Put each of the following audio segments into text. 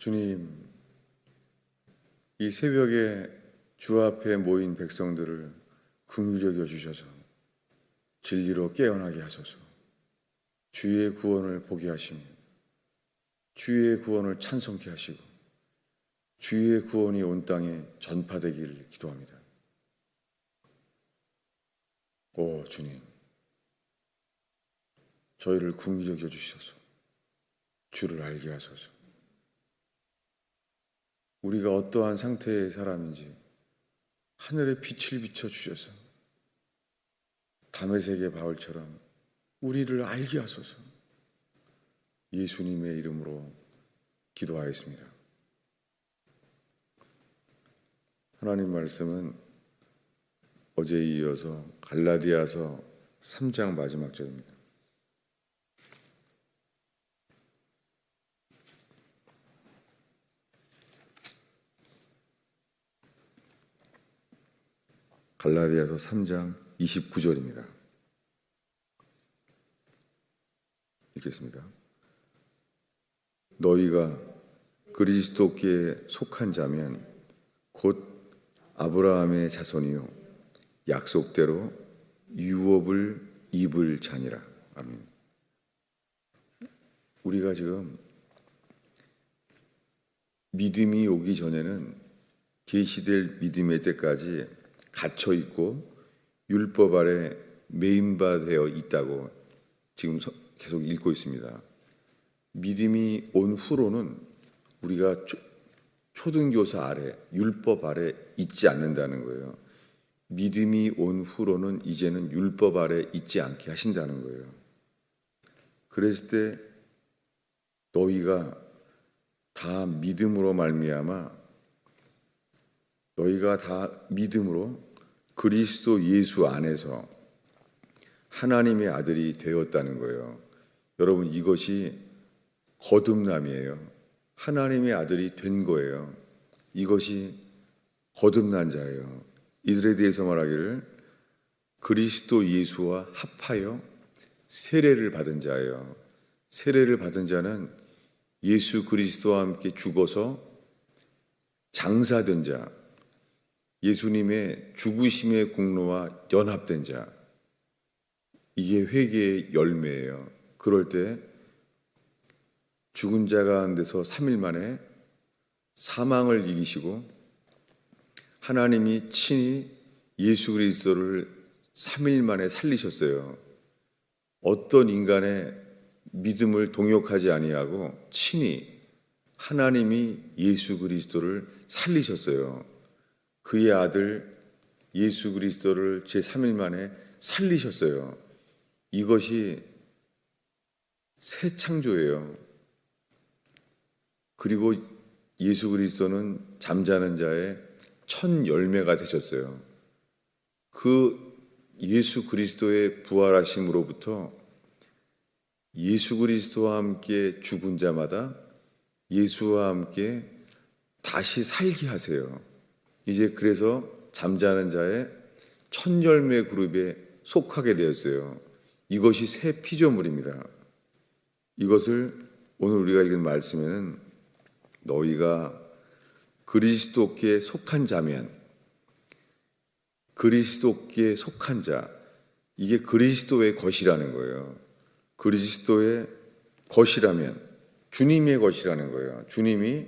주님, 이 새벽에 주 앞에 모인 백성들을 긍휼히 여겨 주셔서 진리로 깨어나게 하소서. 주의 구원을 보게 하시며 주의 구원을 찬송케 하시고 주의 구원이 온 땅에 전파되기를 기도합니다. 오 주님, 저희를 긍휼히 여겨 주셔서 주를 알게 하소서. 우리가 어떠한 상태의 사람인지 하늘의 빛을 비춰주셔서 다메섹의 바울처럼 우리를 알게 하소서. 예수님의 이름으로 기도하였습니다. 하나님 말씀은 어제에 이어서 갈라디아서 3장 마지막 절입니다. 갈라디아서 3장 29절입니다. 읽겠습니다. 너희가 그리스도께 속한 자면 곧 아브라함의 자손이요 약속대로 유업을 입을 자니라. 아멘. 우리가 지금 믿음이 오기 전에는 계시될 믿음의 때까지 갇혀 있고 율법 아래 매인바되어 있다고 지금 계속 읽고 있습니다. 믿음이 온 후로는 우리가 초등교사 아래, 율법 아래 있지 않는다는 거예요. 믿음이 온 후로는 이제는 율법 아래 있지 않게 하신다는 거예요. 그랬을 때 너희가 다 믿음으로 말미암아 너희가 다 믿음으로 그리스도 예수 안에서 하나님의 아들이 되었다는 거예요. 여러분, 이것이 거듭남이에요. 하나님의 아들이 된 거예요. 이것이 거듭난 자예요. 이들에 대해서 말하기를 그리스도 예수와 합하여 세례를 받은 자예요. 세례를 받은 자는 예수 그리스도와 함께 죽어서 장사된 자, 예수님의 죽으심의 공로와 연합된 자, 이게 회개의 열매예요. 그럴 때 죽은 자 가운데서 3일 만에 사망을 이기시고 하나님이 친히 예수 그리스도를 3일 만에 살리셨어요. 어떤 인간의 믿음을 동역하지 아니하고 친히 하나님이 예수 그리스도를 살리셨어요. 그의 아들 예수 그리스도를 제3일 만에 살리셨어요. 이것이 새 창조예요. 그리고 예수 그리스도는 잠자는 자의 첫 열매가 되셨어요. 그 예수 그리스도의 부활하심으로부터 예수 그리스도와 함께 죽은 자마다 예수와 함께 다시 살게 하세요. 이제 그래서 잠자는 자의 첫 열매 그룹에 속하게 되었어요. 이것이 새 피조물입니다. 이것을 오늘 우리가 읽은 말씀에는 너희가 그리스도께 속한 자면, 그리스도께 속한 자, 이게 그리스도의 것이라는 거예요. 그리스도의 것이라면 주님의 것이라는 거예요. 주님이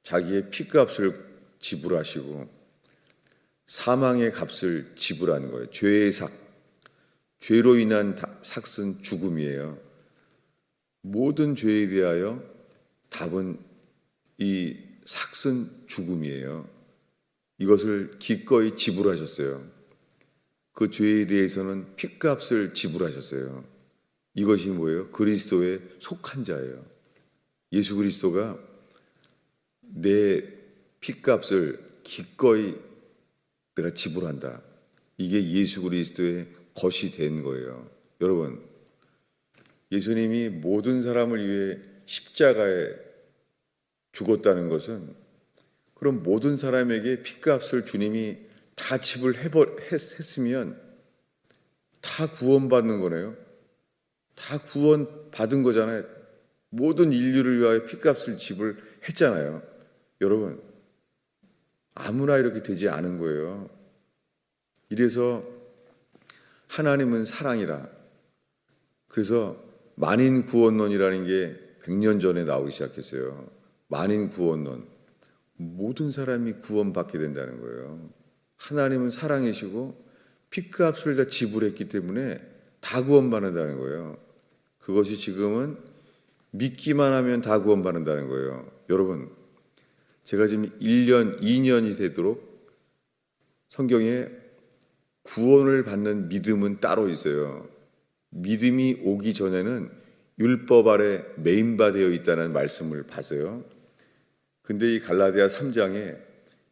자기의 피값을 지불하시고 사망의 값을 지불하는 거예요. 죄의 삭, 죄로 인한 삭은 죽음이에요. 모든 죄에 대하여 답은 이 삭은 죽음이에요. 이것을 기꺼이 지불하셨어요. 그 죄에 대해서는 피값을 지불하셨어요. 이것이 뭐예요? 그리스도에 속한 자예요. 예수 그리스도가 내 피값을 기꺼이 내가 지불한다. 이게 예수 그리스도의 것이 된 거예요. 여러분, 예수님이 모든 사람을 위해 십자가에 죽었다는 것은 그럼 모든 사람에게 피값을 주님이 다 지불했으면 다 구원받는 거네요. 다 구원받은 거잖아요. 모든 인류를 위하여 피값을 지불했잖아요. 여러분, 아무나 이렇게 되지 않은 거예요. 이래서 하나님은 사랑이라. 그래서 만인 구원론이라는 게 100년 전에 나오기 시작했어요. 만인 구원론. 모든 사람이 구원받게 된다는 거예요. 하나님은 사랑이시고 피값을 다 지불했기 때문에 다 구원받는다는 거예요. 그것이 지금은 믿기만 하면 다 구원받는다는 거예요. 여러분, 제가 지금 1년, 2년이 되도록 성경에 구원을 받는 믿음은 따로 있어요. 믿음이 오기 전에는 율법 아래 매임받아 있다는 말씀을 봤어요. 근데 이 갈라디아 3장에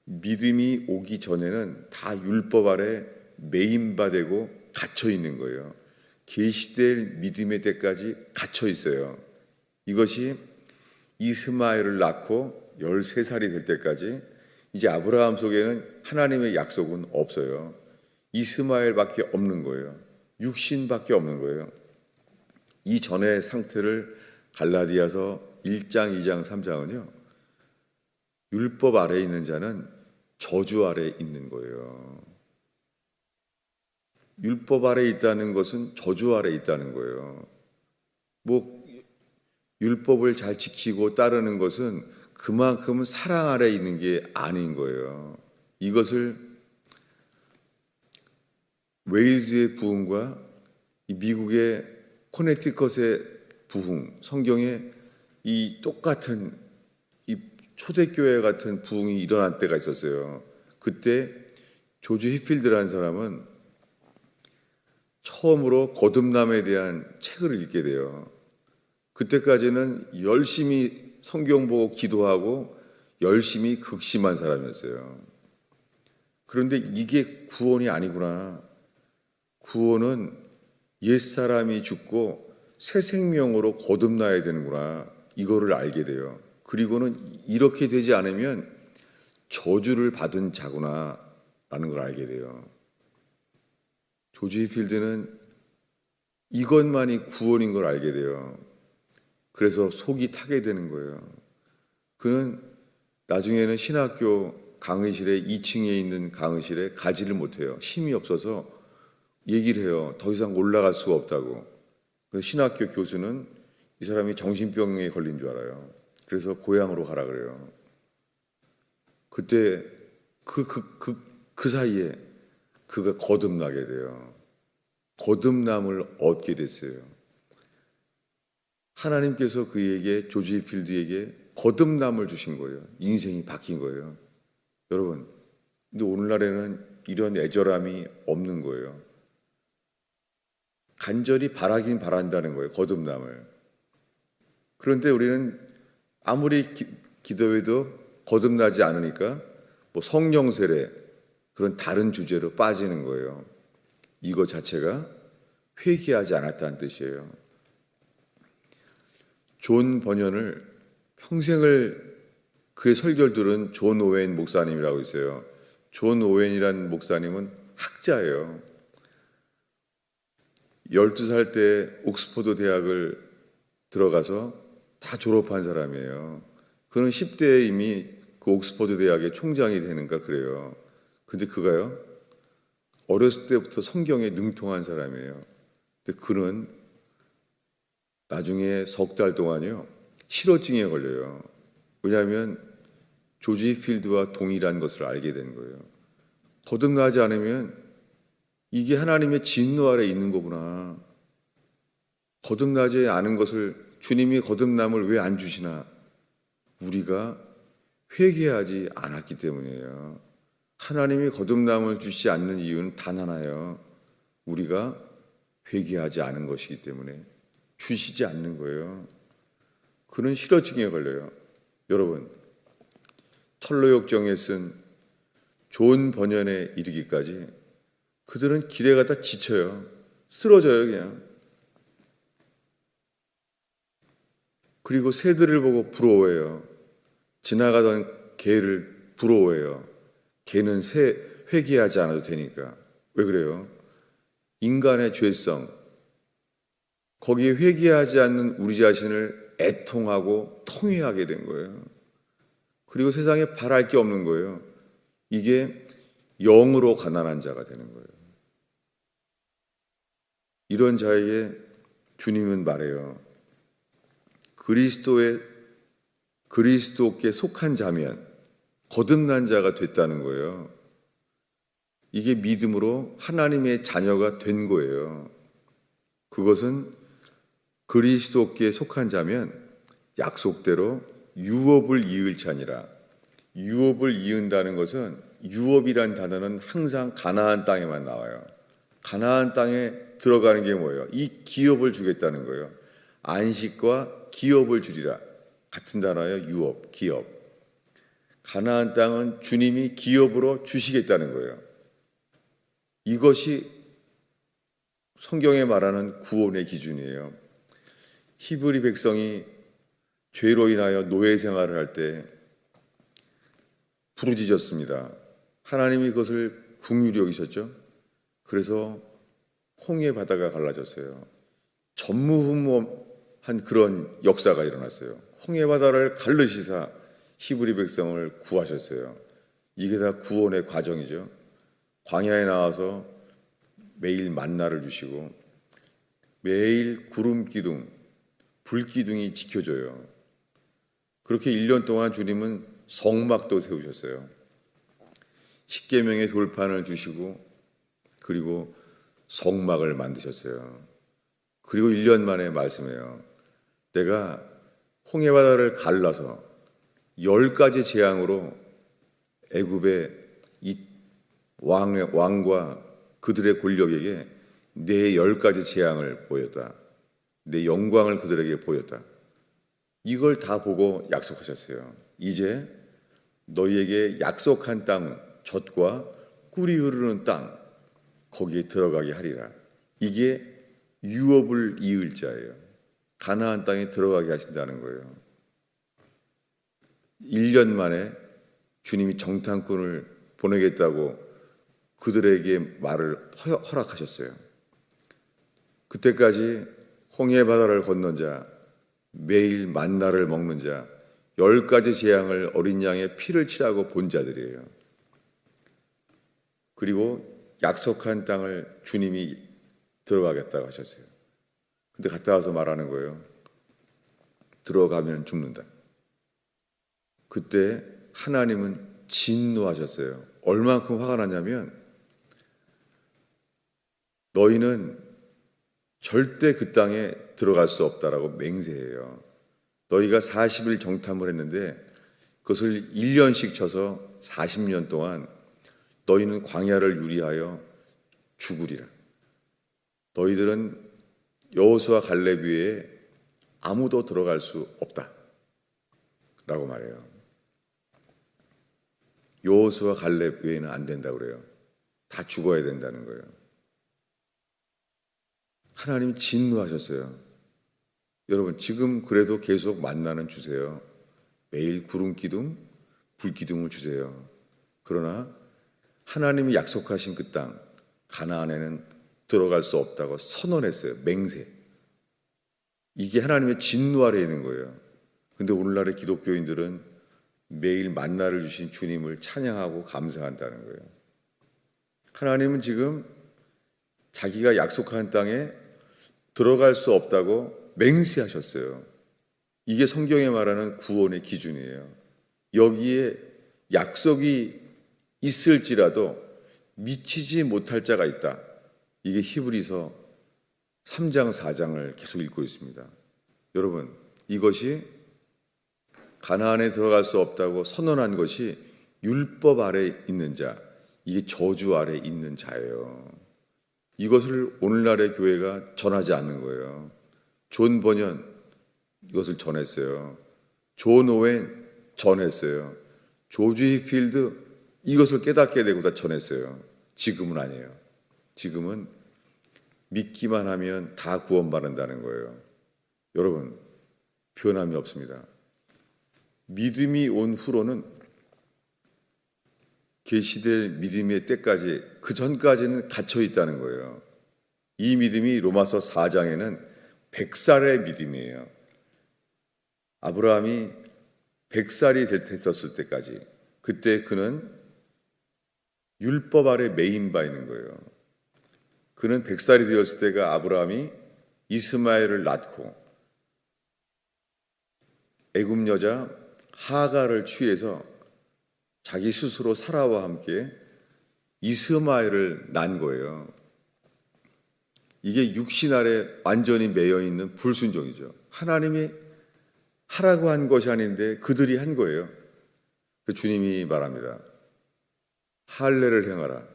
믿음이 오기 전에는 다 율법 아래 매임받고 갇혀 있는 거예요. 계시될 믿음의 때까지 갇혀 있어요. 이것이 이스마엘을 낳고 13살이 될 때까지 이제 아브라함 속에는 하나님의 약속은 없어요. 이스마엘밖에 없는 거예요. 육신밖에 없는 거예요. 이 전의 상태를 갈라디아서 1장, 2장, 3장은요. 율법 아래에 있는 자는 저주 아래에 있는 거예요. 율법 아래에 있다는 것은 저주 아래에 있다는 거예요. 율법을 잘 지키고 따르는 것은 그만큼 사랑 아래에 있는 게 아닌 거예요. 이것을 웨일즈의 부흥과 미국의 코네티컷의 부흥, 성경에 이 똑같은 이 초대교회 같은 부흥이 일어난 때가 있었어요. 그때 조지 히필드라는 사람은 처음으로 거듭남에 대한 책을 읽게 돼요. 그때까지는 열심히 성경 보고 기도하고 열심히 극심한 사람이었어요. 그런데 이게 구원이 아니구나. 구원은 옛사람이 죽고 새 생명으로 거듭나야 되는구나. 이거를 알게 돼요. 그리고는 이렇게 되지 않으면 저주를 받은 자구나 라는 걸 알게 돼요. 조지 히필드는 이것만이 구원인 걸 알게 돼요. 그래서 속이 타게 되는 거예요. 그는 나중에는 신학교 강의실에 2층에 있는 강의실에 가지를 못해요. 힘이 없어서 얘기를 해요. 더 이상 올라갈 수가 없다고. 신학교 교수는 이 사람이 정신병에 걸린 줄 알아요. 그래서 고향으로 가라 그래요. 그때 그 사이에 그가 거듭나게 돼요. 거듭남을 얻게 됐어요. 하나님께서 그에게 조지 필드에게 거듭남을 주신 거예요. 인생이 바뀐 거예요. 여러분, 근데 오늘날에는 이런 애절함이 없는 거예요. 간절히 바라긴 바란다는 거예요. 거듭남을. 그런데 우리는 아무리 기도해도 거듭나지 않으니까 성령 세례 그런 다른 주제로 빠지는 거예요. 이거 자체가 회개하지 않았다는 뜻이에요. 존 번연을 평생을 그의 설교를 들은 존 오웬 목사님이라고 있어요. 존 오웬이라는 목사님은 학자예요. 12살 때 옥스퍼드 대학을 들어가서 다 졸업한 사람이에요. 그는 10대에 이미 그 옥스퍼드 대학의 총장이 되는가 그래요. 근데 그가요, 어렸을 때부터 성경에 능통한 사람이에요. 근데 그는 나중에 석 달 동안요, 실어증에 걸려요. 왜냐하면 조지 필드와 동일한 것을 알게 된 거예요. 거듭나지 않으면 이게 하나님의 진노 아래 있는 거구나. 거듭나지 않은 것을 주님이 거듭남을 왜 안 주시나? 우리가 회개하지 않았기 때문이에요. 하나님이 거듭남을 주시지 않는 이유는 단 하나예요. 우리가 회개하지 않은 것이기 때문에 주시지 않는 거예요. 그는 실어증에 걸려요. 여러분, 털로역정에 쓴 존 번연에 이르기까지 그들은 길에 가다 지쳐요. 쓰러져요, 그냥. 그리고 새들을 보고 부러워해요. 지나가던 개를 부러워해요. 개는 회개하지 않아도 되니까. 왜 그래요? 인간의 죄성, 거기에 회개하지 않는 우리 자신을 애통하고 통회하게 된 거예요. 그리고 세상에 바랄 게 없는 거예요. 이게 영으로 가난한 자가 되는 거예요. 이런 자에게 주님은 말해요. 그리스도께 속한 자면 거듭난 자가 됐다는 거예요. 이게 믿음으로 하나님의 자녀가 된 거예요. 그것은 그리스도께 속한 자면 약속대로 유업을 이을 자니라. 유업을 이은다는 것은, 유업이란 단어는 항상 가나안 땅에만 나와요. 가나안 땅에 들어가는 게 뭐예요? 이 기업을 주겠다는 거예요. 안식과 기업을 주리라. 같은 단어예요. 유업, 기업. 가나안 땅은 주님이 기업으로 주시겠다는 거예요. 이것이 성경에 말하는 구원의 기준이에요. 히브리 백성이 죄로 인하여 노예 생활을 할 때 부르짖었습니다. 하나님이 그것을 긍휼히 여기셨죠. 그래서 홍해 바다가 갈라졌어요. 전무후무한 그런 역사가 일어났어요. 홍해 바다를 갈르시사 히브리 백성을 구하셨어요. 이게 다 구원의 과정이죠. 광야에 나와서 매일 만나를 주시고 매일 구름 기둥, 불 기둥이 지켜줘요. 그렇게 1년 동안 주님은 성막도 세우셨어요. 십계명의 돌판을 주시고 그리고 성막을 만드셨어요. 그리고 1년 만에 말씀해요. 내가 홍해바다를 갈라서 10가지 재앙으로 애굽의 이 왕과 그들의 권력에게 내 10가지 재앙을 보였다. 내 영광을 그들에게 보였다. 이걸 다 보고 약속하셨어요. 이제 너희에게 약속한 땅, 젖과 꿀이 흐르는 땅, 거기에 들어가게 하리라. 이게 유업을 이을 자예요. 가나안 땅에 들어가게 하신다는 거예요. 1년 만에 주님이 정탐꾼을 보내겠다고 그들에게 말을 허락하셨어요. 그때까지 홍해 바다를 건넌 자, 매일 만나를 먹는 자, 10가지 재앙을 어린 양의 피를 칠하고 본 자들이에요. 그리고 약속한 땅을 주님이 들어가겠다고 하셨어요. 근데 갔다 와서 말하는 거예요. 들어가면 죽는다. 그때 하나님은 진노하셨어요. 얼마만큼 화가 났냐면 너희는 절대 그 땅에 들어갈 수 없다라고 맹세해요. 너희가 40일 정탐을 했는데 그것을 1년씩 쳐서 40년 동안 너희는 광야를 유리하여 죽으리라. 너희들은 여호수아 갈렙 외에 아무도 들어갈 수 없다 라고 말해요. 여호수아 갈렙 외에는 안 된다고 그래요. 다 죽어야 된다는 거예요. 하나님이 진노하셨어요. 여러분 지금 그래도 계속 만나는 주세요. 매일 구름 기둥, 불 기둥을 주세요. 그러나 하나님이 약속하신 그 땅 가나안에는 들어갈 수 없다고 선언했어요. 맹세. 이게 하나님의 진노 아래에 있는 거예요. 근데 오늘날의 기독교인들은 매일 만나를 주신 주님을 찬양하고 감사한다는 거예요. 하나님은 지금 자기가 약속한 땅에 들어갈 수 없다고 맹세하셨어요. 이게 성경에 말하는 구원의 기준이에요. 여기에 약속이 있을지라도 미치지 못할 자가 있다. 이게 히브리서 3장 4장을 계속 읽고 있습니다. 여러분 이것이 가나안에 들어갈 수 없다고 선언한 것이 율법 아래 있는 자, 이게 저주 아래 있는 자예요. 이것을 오늘날의 교회가 전하지 않는 거예요. 존 버년 이것을 전했어요. 존 오웬 전했어요. 조지 히필드 이것을 깨닫게 되고 다 전했어요. 지금은 아니에요. 지금은 믿기만 하면 다 구원받는다는 거예요. 여러분 변함이 없습니다. 믿음이 온 후로는 계시될 믿음의 때까지 그 전까지는 갇혀 있다는 거예요. 이 믿음이 로마서 4장에는 100살의 믿음이에요. 아브라함이 100살이 됐었을 때까지, 그때 그는 율법 아래 매인 바 있는 거예요. 그는 100살이 되었을 때가 아브라함이 이스마엘을 낳고 애굽 여자 하가를 취해서 자기 스스로 사라와 함께 이스마엘을 낳은 거예요. 이게 육신 아래 완전히 매여 있는 불순종이죠. 하나님이 하라고 한 것이 아닌데 그들이 한 거예요. 그 주님이 말합니다. 할례를 행하라.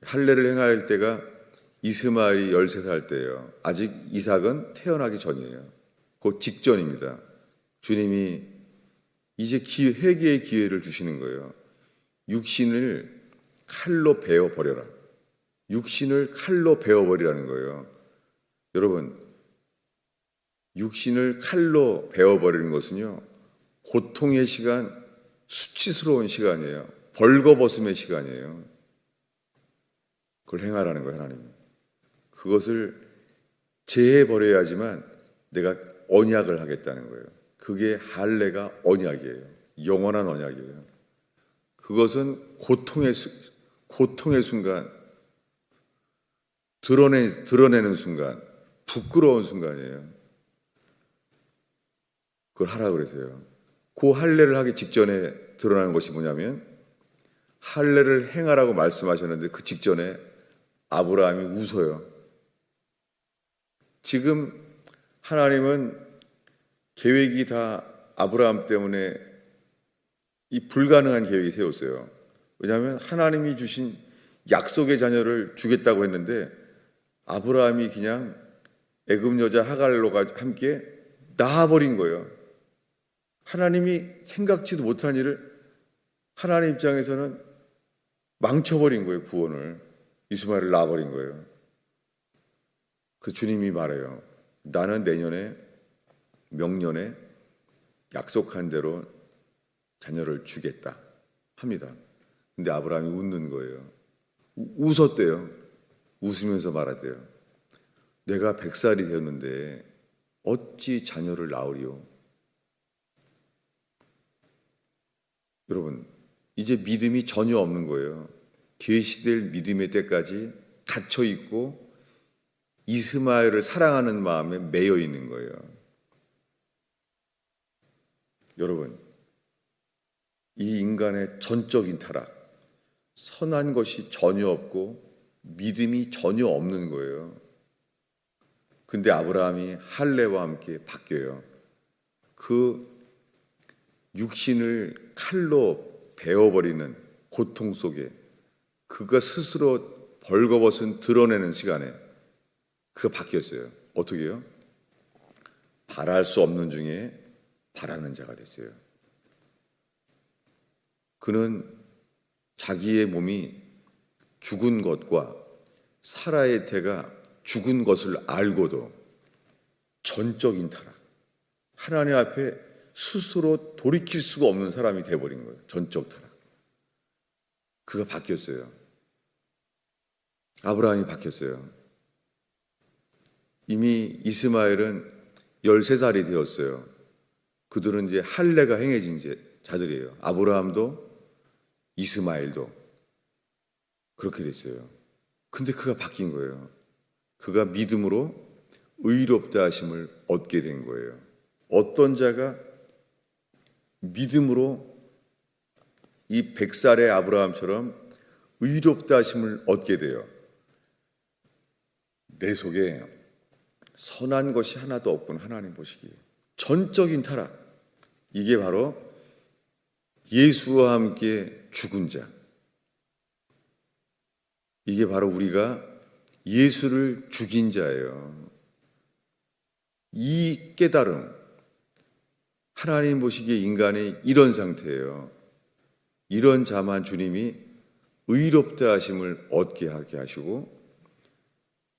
할례를 행할 때가 이스마엘이 13살 때예요. 아직 이삭은 태어나기 전이에요. 그 직전입니다. 주님이 이제 회개의 기회를 주시는 거예요. 육신을 칼로 베어버려라. 육신을 칼로 베어버리라는 거예요. 여러분, 육신을 칼로 베어버리는 것은요, 고통의 시간, 수치스러운 시간이에요. 벌거벗음의 시간이에요. 그걸 행하라는 거예요, 하나님. 그것을 제해버려야지만 내가 언약을 하겠다는 거예요. 그게 할례가 언약이에요. 영원한 언약이에요. 그것은 고통의 순간, 드러내는 순간, 부끄러운 순간이에요. 그걸 하라고 그러세요. 그 할례를 하기 직전에 드러나는 것이 뭐냐면 할례를 행하라고 말씀하셨는데 그 직전에 아브라함이 웃어요. 지금 하나님은 계획이 다 아브라함 때문에 이 불가능한 계획이 세웠어요. 왜냐하면 하나님이 주신 약속의 자녀를 주겠다고 했는데 아브라함이 그냥 애굽 여자 하갈로가 함께 나아버린 거예요. 하나님이 생각지도 못한 일을 하나님 입장에서는 망쳐버린 거예요. 구원을. 이스마엘을 낳아버린 거예요. 그 주님이 말해요. 나는 내년에 명년에 약속한 대로 자녀를 주겠다 합니다. 근데 아브라함이 웃는 거예요. 웃었대요. 웃으면서 말하대요. 내가 100살이 되었는데 어찌 자녀를 낳으리요? 여러분, 이제 믿음이 전혀 없는 거예요. 계시될 믿음의 때까지 갇혀 있고 이스마엘을 사랑하는 마음에 매여 있는 거예요. 여러분, 이 인간의 전적인 타락, 선한 것이 전혀 없고 믿음이 전혀 없는 거예요. 근데 아브라함이 할례와 함께 바뀌어요. 그 육신을 칼로 베어버리는 고통 속에 그가 스스로 벌거벗은 드러내는 시간에 그가 바뀌었어요. 어떻게 해요? 바랄 수 없는 중에 바라는 자가 됐어요. 그는 자기의 몸이 죽은 것과 사라의 태가 죽은 것을 알고도 전적인 타락, 하나님 앞에 스스로 돌이킬 수가 없는 사람이 되어버린 거예요. 전적 타락. 그가 바뀌었어요. 아브라함이 바뀌었어요. 이미 이스마엘은 13살이 되었어요. 그들은 이제 할례가 행해진 자들이에요. 아브라함도 이스마엘도 그렇게 됐어요. 근데 그가 바뀐 거예요. 그가 믿음으로 의롭다 하심을 얻게 된 거예요. 어떤 자가 믿음으로 이 100살의 아브라함처럼 의롭다 하심을 얻게 돼요. 내 속에 선한 것이 하나도 없군 하나님 보시기에. 전적인 타락. 이게 바로 예수와 함께 죽은 자. 이게 바로 우리가 예수를 죽인 자예요. 이 깨달음, 하나님 보시기에 인간의 이런 상태예요. 이런 자만 주님이 의롭다 하심을 얻게 하게 하시고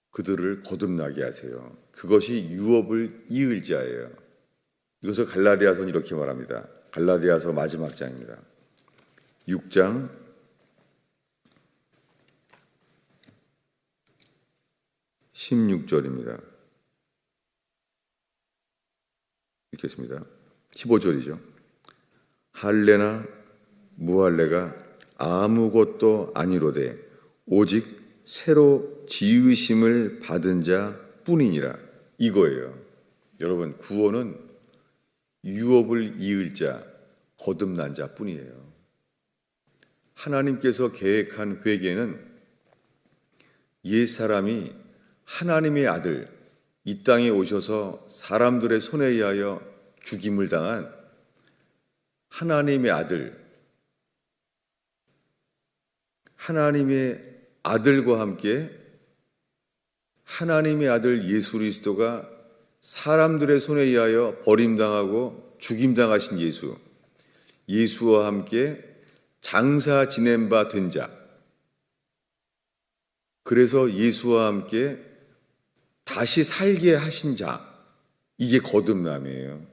그들을 거듭나게 하세요. 그것이 유업을 이을 자예요. 이것을 갈라디아서는 이렇게 말합니다. 갈라디아서 마지막 장입니다. 6장 16절입니다. 읽겠습니다. 15절이죠. 할례나 무할례가 아무것도 아니로되 오직 새로 지으심을 받은 자 뿐이니라. 이거예요. 여러분, 구원은 유업을 이을 자, 거듭난 자 뿐이에요. 하나님께서 계획한 회개는 옛사람이 하나님의 아들, 이 땅에 오셔서 사람들의 손에 의하여 죽임을 당한 하나님의 아들, 하나님의 아들과 함께 하나님의 아들 예수 그리스도가 사람들의 손에 의하여 버림당하고 죽임당하신 예수와 함께 장사 지낸 바 된 자, 그래서 예수와 함께 다시 살게 하신 자, 이게 거듭남이에요.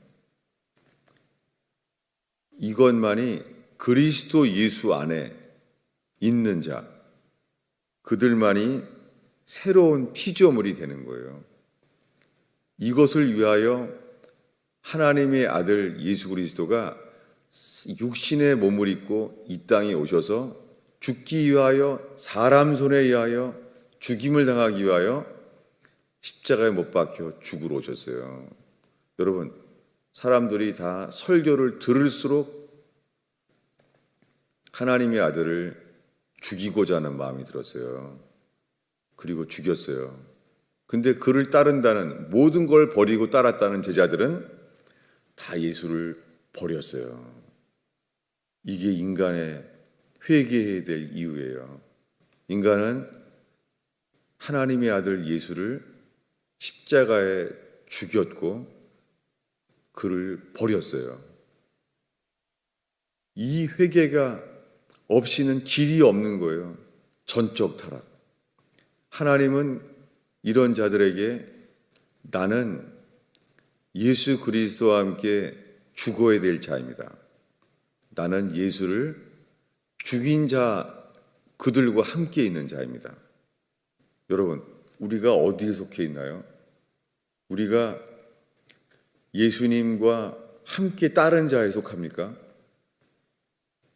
이것만이 그리스도 예수 안에 있는 자, 그들만이 새로운 피조물이 되는 거예요. 이것을 위하여 하나님의 아들 예수 그리스도가 육신의 몸을 입고 이 땅에 오셔서 죽기 위하여, 사람 손에 의하여 죽임을 당하기 위하여 십자가에 못 박혀 죽으러 오셨어요. 여러분, 사람들이 다 설교를 들을수록 하나님의 아들을 죽이고자 하는 마음이 들었어요. 그리고 죽였어요. 근데 그를 따른다는, 모든 걸 버리고 따랐다는 제자들은 다 예수를 버렸어요. 이게 인간의 회개해야 될 이유예요. 인간은 하나님의 아들 예수를 십자가에 죽였고 그를 버렸어요. 이 회개가 없이는 길이 없는 거예요. 전적 타락. 하나님은 이런 자들에게 나는 예수 그리스도와 함께 죽어야 될 자입니다. 나는 예수를 죽인 자, 그들과 함께 있는 자입니다. 여러분, 우리가 어디에 속해 있나요? 우리가 예수님과 함께 따른 자에 속합니까?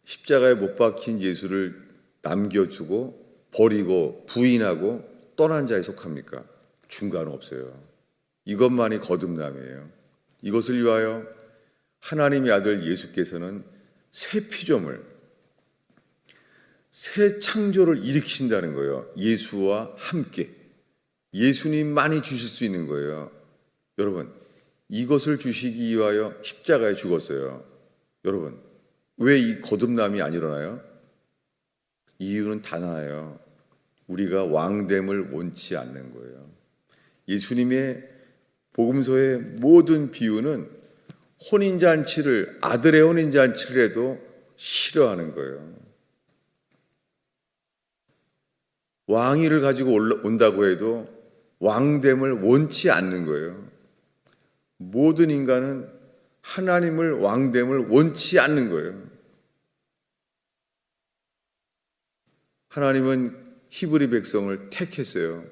십자가에 못 박힌 예수를 남겨두고 버리고 부인하고 떠난 자에 속합니까? 중간은 없어요. 이것만이 거듭남이에요. 이것을 위하여 하나님의 아들 예수께서는 새 피조물, 새 창조를 일으키신다는 거예요. 예수와 함께. 예수님만이 주실 수 있는 거예요. 여러분, 이것을 주시기 위하여 십자가에 죽었어요. 여러분, 왜 이 거듭남이 안 일어나요? 이유는 단 하나예요. 우리가 왕됨을 원치 않는 거예요. 예수님의 복음서의 모든 비유는 혼인잔치를, 아들의 혼인잔치를 해도 싫어하는 거예요. 왕위를 가지고 온다고 해도 왕됨을 원치 않는 거예요. 모든 인간은 하나님을, 왕됨을 원치 않는 거예요. 하나님은 히브리 백성을 택했어요.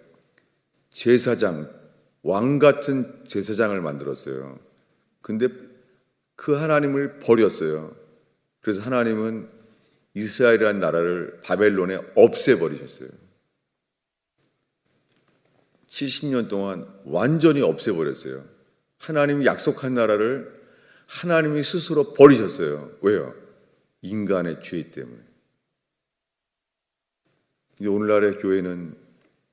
제사장, 왕 같은 제사장을 만들었어요. 근데 그 하나님을 버렸어요. 그래서 하나님은 이스라엘이라는 나라를 바벨론에 없애버리셨어요. 70년 동안 완전히 없애버렸어요. 하나님이 약속한 나라를 하나님이 스스로 버리셨어요. 왜요? 인간의 죄 때문에. 근데 오늘날의 교회는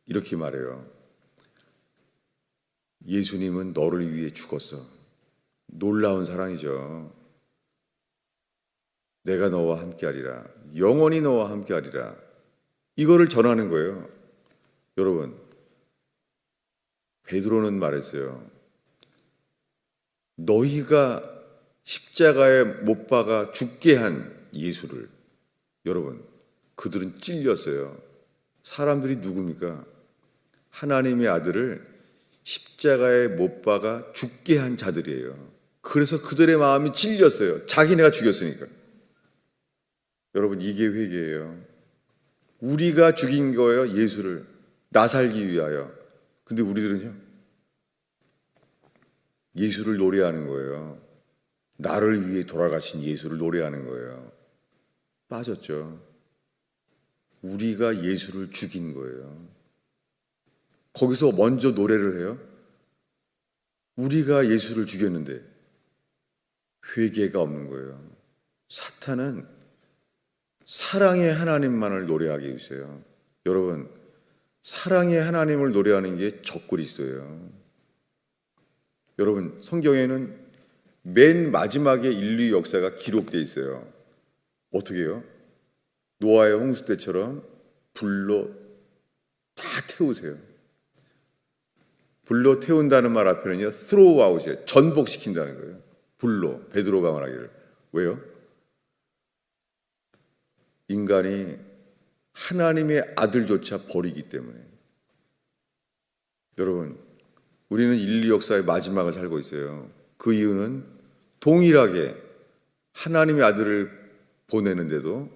이렇게 말해요. 예수님은 너를 위해 죽었어. 놀라운 사랑이죠. 내가 너와 함께하리라. 영원히 너와 함께하리라. 이거를 전하는 거예요. 여러분, 베드로는 말했어요. 너희가 십자가에 못 박아 죽게 한 예수를, 여러분, 그들은 찔렸어요. 사람들이 누굽니까? 하나님의 아들을 십자가에 못 박아 죽게 한 자들이에요. 그래서 그들의 마음이 찔렸어요. 자기네가 죽였으니까. 여러분, 이게 회개예요. 우리가 죽인 거예요, 예수를. 나 살기 위하여. 근데 우리들은요? 예수를 노래하는 거예요. 나를 위해 돌아가신 예수를 노래하는 거예요. 빠졌죠. 우리가 예수를 죽인 거예요. 거기서 먼저 노래를 해요. 우리가 예수를 죽였는데 회개가 없는 거예요. 사탄은 사랑의 하나님만을 노래하게 해주세요. 여러분, 사랑의 하나님을 노래하는 게 적그리스도예요. 여러분, 성경에는 맨 마지막에 인류 역사가 기록되어 있어요. 어떻게 해요? 노아의 홍수 때처럼 불로 다 태우세요. 불로 태운다는 말 앞에는요, throw out이에요. 전복시킨다는 거예요. 불로. 베드로가 말하기를. 왜요? 인간이 하나님의 아들조차 버리기 때문에. 여러분, 우리는 인류 역사의 마지막을 살고 있어요. 그 이유는 동일하게 하나님의 아들을 보내는데도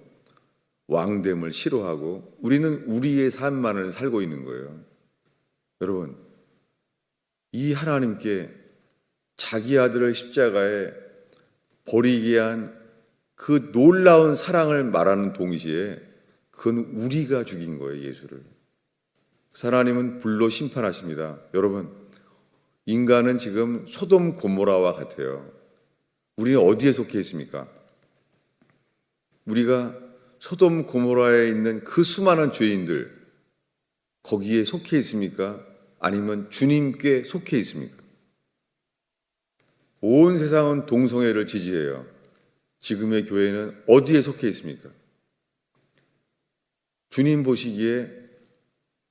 왕됨을 싫어하고 우리는 우리의 삶만을 살고 있는 거예요. 여러분, 이 하나님께 자기 아들을 십자가에 버리게 한 그 놀라운 사랑을 말하는 동시에 그건 우리가 죽인 거예요, 예수를. 하나님은 불로 심판하십니다. 여러분, 인간은 지금 소돔 고모라와 같아요. 우리는 어디에 속해 있습니까? 우리가 소돔 고모라에 있는 그 수많은 죄인들, 거기에 속해 있습니까? 아니면 주님께 속해 있습니까? 온 세상은 동성애를 지지해요. 지금의 교회는 어디에 속해 있습니까? 주님 보시기에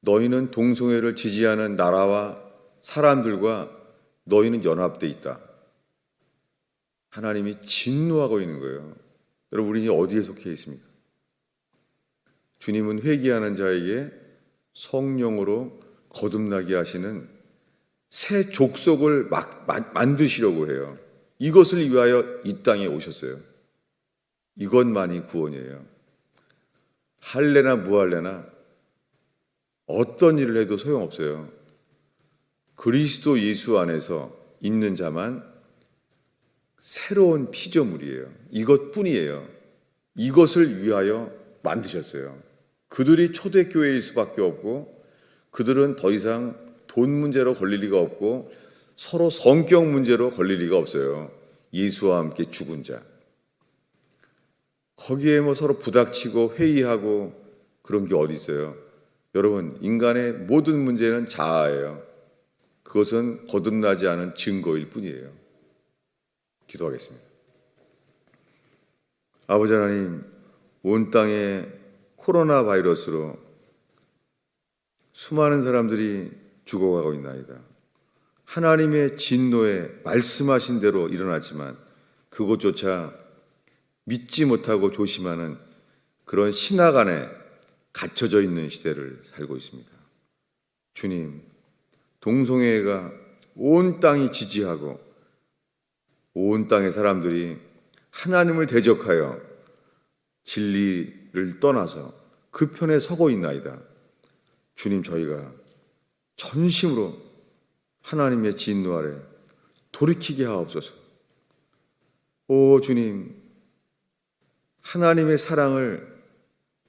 너희는 동성애를 지지하는 나라와 사람들과 너희는 연합되어 있다. 하나님이 진노하고 있는 거예요. 여러분, 우리는 어디에 속해 있습니까? 주님은 회개하는 자에게 성령으로 거듭나게 하시는 새 족속을 만드시려고 해요. 이것을 위하여 이 땅에 오셨어요. 이것만이 구원이에요. 할래나 무할래나 어떤 일을 해도 소용없어요. 그리스도 예수 안에서 있는 자만 새로운 피조물이에요. 이것뿐이에요. 이것을 위하여 만드셨어요. 그들이 초대교회일 수밖에 없고 그들은 더 이상 돈 문제로 걸릴 리가 없고 서로 성격 문제로 걸릴 리가 없어요. 예수와 함께 죽은 자. 거기에 뭐 서로 부닥치고 회의하고 그런 게 어디 있어요? 여러분, 인간의 모든 문제는 자아예요. 그것은 거듭나지 않은 증거일 뿐이에요. 기도하겠습니다. 아버지 하나님, 온 땅에 코로나 바이러스로 수많은 사람들이 죽어가고 있나이다. 하나님의 진노에 말씀하신 대로 일어났지만 그것조차 믿지 못하고 조심하는 그런 신학 안에 갇혀져 있는 시대를 살고 있습니다. 주님, 동성애가 온 땅이 지지하고 온 땅의 사람들이 하나님을 대적하여 진리를 떠나서 그 편에 서고 있나이다. 주님, 저희가 전심으로 하나님의 진노 아래 돌이키게 하옵소서. 오 주님, 하나님의 사랑을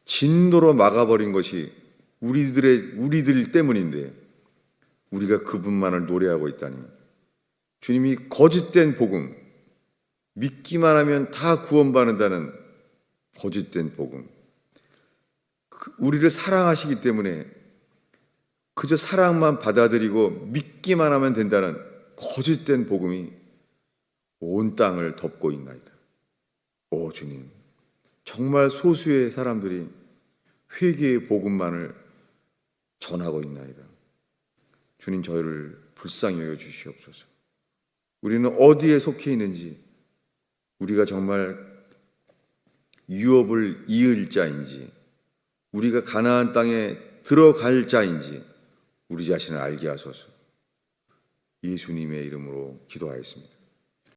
진노로 막아버린 것이 우리들 때문인데 우리가 그분만을 노래하고 있다니. 주님이 거짓된 복음, 믿기만 하면 다 구원받는다는 거짓된 복음, 우리를 사랑하시기 때문에 그저 사랑만 받아들이고 믿기만 하면 된다는 거짓된 복음이 온 땅을 덮고 있나이다. 오 주님, 정말 소수의 사람들이 회개의 복음만을 전하고 있나이다. 주님, 저희를 불쌍히 여겨 주시옵소서. 우리는 어디에 속해 있는지, 우리가 정말 유업을 이을 자인지, 우리가 가나안 땅에 들어갈 자인지 우리 자신을 알게 하소서. 예수님의 이름으로 기도하였습니다.